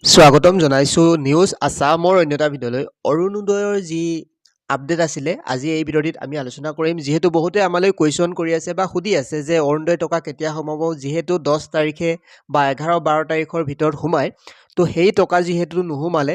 স্বাগতম জনাইছো নিউজ আছামৰ অন্য এটা ভিডিঅ'লৈ অৰুণোদয়ৰ যি আপডেট আছিলে আজি এই ভিডিঅ'টিত আমি আলোচনা কৰিম যিহেতু বহুতে আমালৈ কুৱেশ্যন কৰি আছে বা সুধি আছে যে অৰুণোদয় টকা কেতিয়া সোমাব যিহেতু 10 তাৰিখে বা 11-12 তাৰিখৰ ভিতৰত সোমায় তো সেই টকা যিহেতু নোসোমালে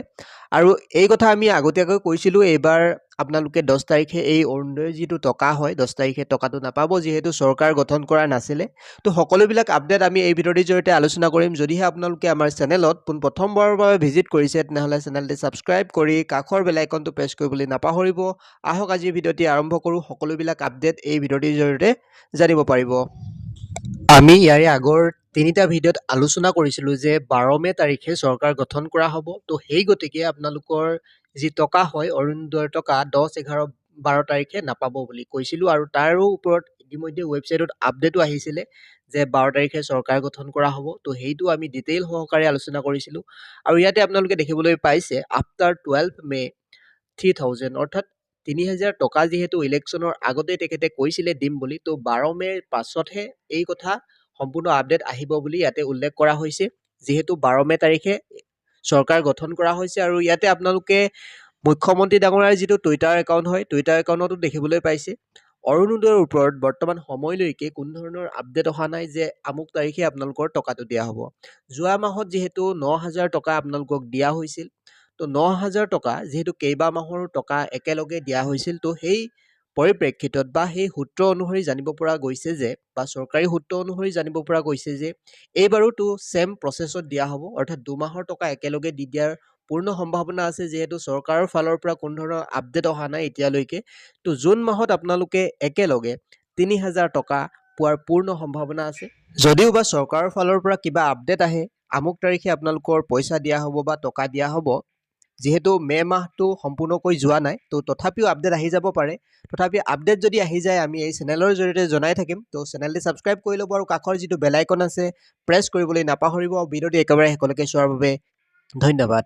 আৰু এই কথা আমি আগতীয়াকৈ কৈছিলোঁ এইবাৰ আপোনালোকে 10 তাৰিখে এই অৰুণোদয়ৰ যিটো টকা হয় 10 তাৰিখে টকাটো নাপাব যিহেতু চৰকাৰ গঠন কৰা নাছিলে তো সকলোবিলাক আপডেট আমি এই ভিডিঅ'টিৰ জৰিয়তে আলোচনা কৰিম যদিহে আপোনালোকে আমাৰ চেনেলত প্ৰথমবাৰৰ বাবে ভিজিট কৰিছে তেনেহ'লে চেনেলটি ছাবস্ক্ৰাইব কৰি কাষৰ বেল আইকনটো প্ৰেছ কৰিবলৈ নাপাহৰিব আহক আজি ভিডিঅ'টি আৰম্ভ কৰোঁ সকলোবিলাক আপডেট এই ভিডিঅ'টিৰ জৰিয়তে জানিব পাৰিব আমি ইয়াৰে আগৰ তিনিটা ভিডিঅ'ত আলোচনা কৰিছিলোঁ যে 12 মে তাৰিখে চৰকাৰ গঠন কৰা হ'ব তো সেই গতিকে আপোনালোকৰ যি টকা হয় অৰুণোদয়ৰ টকা 10-11-12 তাৰিখে নাপাব বুলি কৈছিলোঁ আৰু তাৰো ওপৰত ইতিমধ্যে ৱেবছাইটত আপডেটো আহিছিলে যে 12 তাৰিখে চৰকাৰ গঠন কৰা হ'ব তো সেইটো আমি ডিটেইল সহকাৰে আলোচনা কৰিছিলোঁ আৰু ইয়াতে আপোনালোকে দেখিবলৈ পাইছে আফটাৰ 12 মে 3000 অৰ্থাৎ 3000 টকা যিহেতু ইলেকশ্যনৰ আগতেই তেখেতে কৈছিলে দিম বুলি তো 12 মেৰ পাছতহে এই কথা সম্পূৰ্ণ আপডেট আহিব বুলি ইয়াতে উল্লেখ কৰা হৈছে যিহেতু 12 মে তাৰিখে চৰকাৰ গঠন কৰা হৈছে আৰু ইয়াতে আপোনালোকে মুখ্যমন্ত্ৰী ডাঙৰীয়াৰ যিটো টুইটাৰ একাউণ্ট হয় টুইটাৰ একাউণ্টতো দেখিবলৈ পাইছে অৰুণোদয়ৰ ওপৰত বৰ্তমান সময়লৈকে কোনো ধৰণৰ আপডেট অহা নাই যে আমুক তাৰিখে আপোনালোকৰ টকাটো দিয়া হ'ব যোৱা মাহত যিহেতু 9000 টকা আপোনালোকক দিয়া হৈছিল তো 9000 টকা যিহেতু কেইবা মাহৰ টকা একেলগে দিয়া হৈছিল তো সেই পৰিপ্ৰেক্ষিতত বা সেই সূত্ৰ অনুসৰি জানিব পৰা গৈছে যে বা চৰকাৰী সূত্ৰ অনুসৰি জানিব পৰা গৈছে যে এইবাৰো তো সেম প্ৰচেছত দিয়া হ'ব অৰ্থাৎ দুমাহৰ টকা একেলগে দি দিয়াৰ পূৰ্ণ সম্ভাৱনা আছে যেহেতু চৰকাৰৰ ফালৰ পৰা কোনো ধৰণৰ আপডেট অহা নাই এতিয়ালৈকে তো জুন মাহত আপোনালোকে একেলগে 3000 টকা পোৱাৰ পূৰ্ণ সম্ভাৱনা আছে যদিও বা চৰকাৰৰ ফালৰ পৰা কিবা আপডেট আহে আমুক তাৰিখে আপোনালোকৰ পইচা দিয়া হ'ব বা টকা দিয়া হ'ব যেহেতু মে মাহটো সম্পূৰ্ণকৈ যোৱা নাই তো তথাপিও আপডেট আহি যাব পাৰে তথাপি আপডেট যদি আহি যায় আমি এই চেনেলৰ জৰিয়তে জনাই থাকিম তো চেনেলটি ছাবস্ক্ৰাইব কৰি ল'ব আৰু কাষৰ যিটো বেল আইকন আছে প্ৰেছ কৰিবলৈ নাপাহৰিব ভিডিঅ'টি একেবাৰে শেষলৈকে চোৱাৰ বাবে ধন্যবাদ